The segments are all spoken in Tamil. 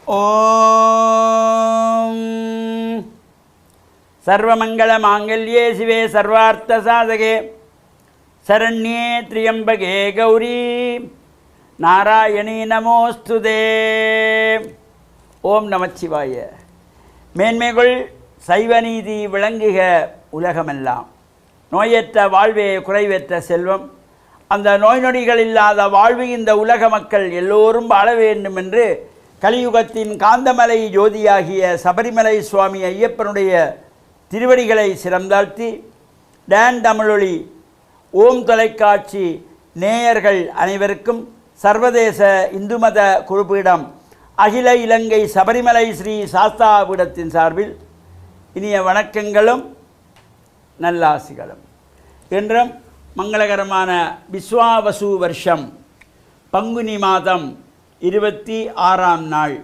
ஓம் சர்வமங்கள மாங்கல்யே சிவே சர்வார்த்த சாதகே சரண்யே த்ரியம்பகே கௌரி நாராயணி நமோஸ்துதே. ஓம் நமச்சிவாய. மேன்மைகள் சைவநீதி விளங்குக உலகமெல்லாம். நோயற்ற வாழ்வே குறைவற்ற செல்வம். அந்த நோய் நொடிகள் இல்லாத வாழ்வு இந்த உலக மக்கள் எல்லோரும் வாழ வேண்டும் என்று கலியுகத்தின் காந்தமலை ஜோதியாகிய சபரிமலை சுவாமி ஐயப்பனுடைய திருவடிகளை சிறந்தாழ்த்தி டான் தமிழொலி ஓம் தொலைக்காட்சி நேயர்கள் அனைவருக்கும் சர்வதேச இந்து மத குருபீடம் அகில இலங்கை சபரிமலை ஸ்ரீ சாஸ்தா பீடத்தின் சார்பில் இனிய வணக்கங்களும் நல்லாசிகளும். இன்றும் மங்களகரமான விஸ்வாவசு வருஷம் பங்குனி மாதம் 26ஆம் நாள்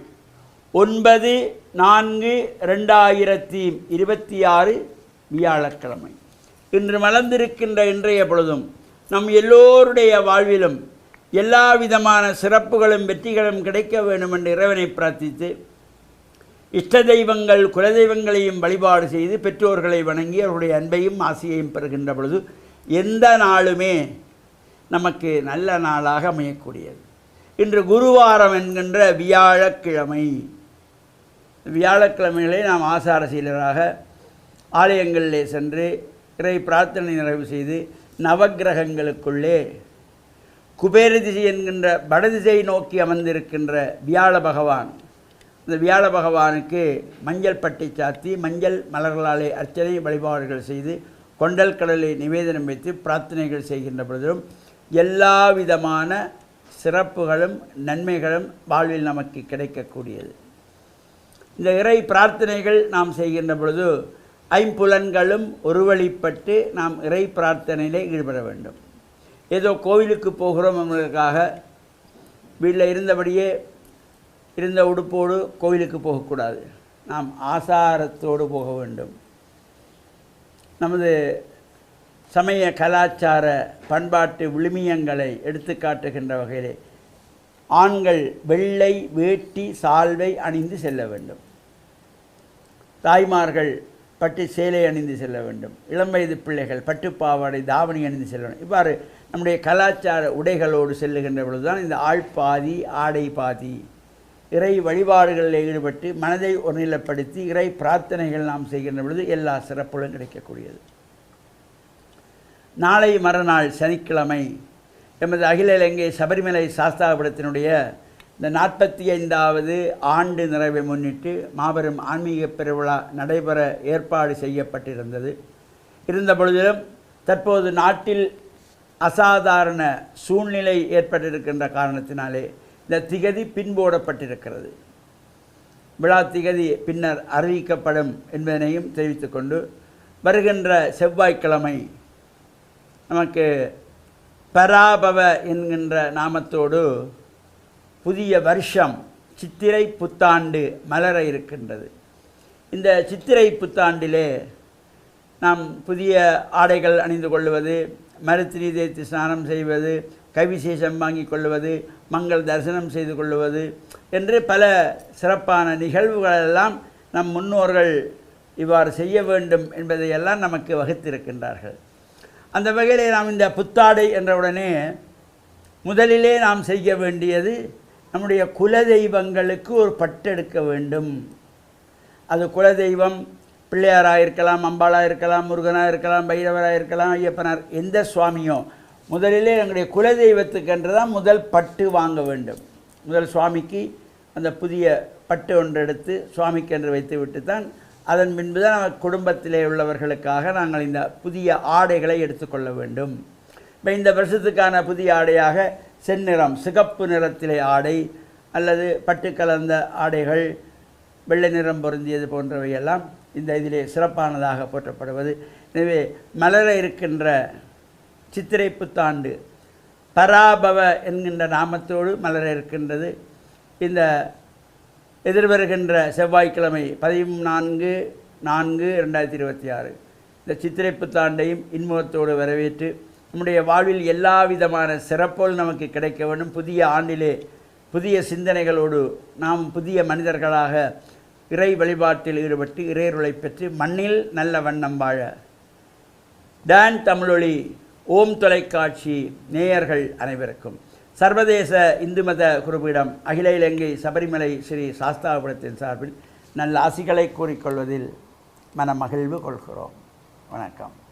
9/4/2026 வியாழக்கிழமை. இன்று மலர்ந்திருக்கின்ற இன்றைய பொழுதும் நம் எல்லோருடைய வாழ்விலும் எல்லா விதமான சிறப்புகளும் வெற்றிகளும் கிடைக்க வேண்டும் என்று இறைவனை பிரார்த்தித்து இஷ்ட தெய்வங்கள் குலதெய்வங்களையும் வழிபாடு செய்து பெற்றோர்களை வணங்கி அவருடைய அன்பையும் ஆசையையும் பெறுகின்ற பொழுது எந்த நாளுமே நமக்கு நல்ல நாளாக அமையக்கூடியது. இன்று குருவாரம் என்கின்ற வியாழக்கிழமை. வியாழக்கிழமைகளை நாம் ஆசார சீலராக ஆலயங்களிலே சென்று இறை பிரார்த்தனை நிறைவு செய்து நவக்கிரகங்களுக்குள்ளே குபேர திசை என்கின்ற வடதிசை நோக்கி அமர்ந்திருக்கின்ற வியாழ பகவான், இந்த வியாழ பகவானுக்கு மஞ்சள் பட்டை சாத்தி மஞ்சள் மலர்களாலே அர்ச்சனை வழிபாடுகள் செய்து கொண்டல் கடலை நிவேதனம் வைத்து பிரார்த்தனைகள் செய்கின்ற பொழுதும் எல்லா விதமான சிறப்புகளும் நன்மைகளும் வாழ்வில் நமக்கு கிடைக்கக்கூடியது. இந்த இறை பிரார்த்தனைகள் நாம் செய்கின்ற பொழுது ஐம்புலன்களும் ஒருவழிப்பட்டு நாம் இறை பிரார்த்தனையிலே ஈடுபட வேண்டும். ஏதோ கோவிலுக்கு போகிறோம் என்பதற்காக வீட்டில் இருந்தபடியே இருந்த உடுப்போடு கோவிலுக்கு போகக்கூடாது. நாம் ஆசாரத்தோடு போக வேண்டும். நமது சமய கலாச்சார பண்பாட்டு விழுமியங்களை எடுத்து காட்டுகின்ற வகையிலே ஆண்கள் வெள்ளை வேட்டி சால்வை அணிந்து செல்ல வேண்டும். தாய்மார்கள் பட்டு சேலை அணிந்து செல்ல வேண்டும். இளம் வயது பிள்ளைகள் பட்டுப்பாவாடை தாவணி அணிந்து செல்ல வேண்டும். இவ்வாறு நம்முடைய கலாச்சார உடைகளோடு செல்லுகின்ற பொழுதுதான் இந்த ஆள் பாதி ஆடை பாதி இறை வழிபாடுகளில் ஈடுபட்டு மனதை ஒருநிலைப்படுத்தி இறை பிரார்த்தனைகள் நாம் செய்கின்ற பொழுது எல்லா சிறப்புகளும் கிடைக்கக்கூடியது. நாளை மறுநாள் சனிக்கிழமை எமது அகில இலங்கை சபரிமலை சாஸ்தாபீடத்தினுடைய இந்த 45வது ஆண்டு நிறைவை முன்னிட்டு மாபெரும் ஆன்மீக பெருவிழா நடைபெற ஏற்பாடு செய்யப்பட்டிருந்தது. இருந்த பொழுதிலும் தற்போது நாட்டில் அசாதாரண சூழ்நிலை ஏற்பட்டிருக்கின்ற காரணத்தினாலே இந்த திகதி பின்போடப்பட்டிருக்கிறது. விழா திகதி பின்னர் அறிவிக்கப்படும் என்பதனையும் தெரிவித்துக்கொண்டு வருகின்ற செவ்வாய்க்கிழமை நமக்கு பராபவ என்கின்ற நாமத்தோடு புதிய வருஷம் சித்திரை புத்தாண்டு மலர இருக்கின்றது. இந்த சித்திரை புத்தாண்டிலே நாம் புதிய ஆடைகள் அணிந்து கொள்வது, மருத்துவ தேய்த்து ஸ்நானம் செய்வது, கைவிசேஷம் வாங்கி கொள்வது, மங்கள் தரிசனம் செய்து கொள்வது என்று பல சிறப்பான நிகழ்வுகளெல்லாம் நம் முன்னோர்கள் இவ்வாறு செய்ய வேண்டும் என்பதையெல்லாம் நமக்கு வகுத்திருக்கின்றார்கள். அந்த வகையிலே நாம் இந்த புத்தாடை என்றவுடனே முதலிலே நாம் செய்ய வேண்டியது நம்முடைய குலதெய்வங்களுக்கு ஒரு பட்டெடுக்க வேண்டும். அது குலதெய்வம் பிள்ளையாராக இருக்கலாம், அம்பாளாக இருக்கலாம், முருகனாக இருக்கலாம், பைரவராக இருக்கலாம், ஐயப்பனார், எந்த சுவாமியோ முதலிலே நம்முடைய குலதெய்வத்துக்கென்று தான் முதல் பட்டு வாங்க வேண்டும். முதல் சுவாமிக்கு அந்த புதிய பட்டு ஒன்று எடுத்து சுவாமிக்கென்று வைத்து விட்டு தான் அதன் பின்பு தான் நம்ம குடும்பத்திலே உள்ளவர்களுக்காக நாங்கள் இந்த புதிய ஆடைகளை எடுத்துக்கொள்ள வேண்டும். இப்போ இந்த வருஷத்துக்கான புதிய ஆடையாக செந்நிறம் சிகப்பு நிறத்திலே ஆடை அல்லது பட்டு கலந்த ஆடைகள், வெள்ளை நிறம் பொருந்தியது போன்றவையெல்லாம் இந்த இதிலே சிறப்பானதாக போற்றப்படுவது. எனவே மலர இருக்கின்ற சித்திரை புத்தாண்டு பராபவ என்கின்ற நாமத்தோடு மலர இருக்கின்றது. இந்த எதிர்வருகின்ற செவ்வாய்க்கிழமை 14/4/2026 இந்த சித்திரை புத்தாண்டையும் இன்முகத்தோடு வரவேற்று நம்முடைய வாழ்வில் எல்லா விதமான சிறப்புகள் நமக்கு கிடைக்க வேண்டும். புதிய ஆண்டிலே புதிய சிந்தனைகளோடு நாம் புதிய மனிதர்களாக இறை வழிபாட்டில் ஈடுபட்டு இறையருளை பெற்று மண்ணில் நல்ல வண்ணம் வாழ டான் தமிழொலி ஓம் தொலைக்காட்சி நேயர்கள் அனைவருக்கும் சர்வதேச இந்து மத குருபீடம் அகில இலங்கை சபரிமலை ஸ்ரீ சாஸ்தாபுரத்தின் சார்பில் நல்ல ஆசிகளை கூறிக்கொள்வதில் மனமகிழ்வு கொள்கிறோம். வணக்கம்.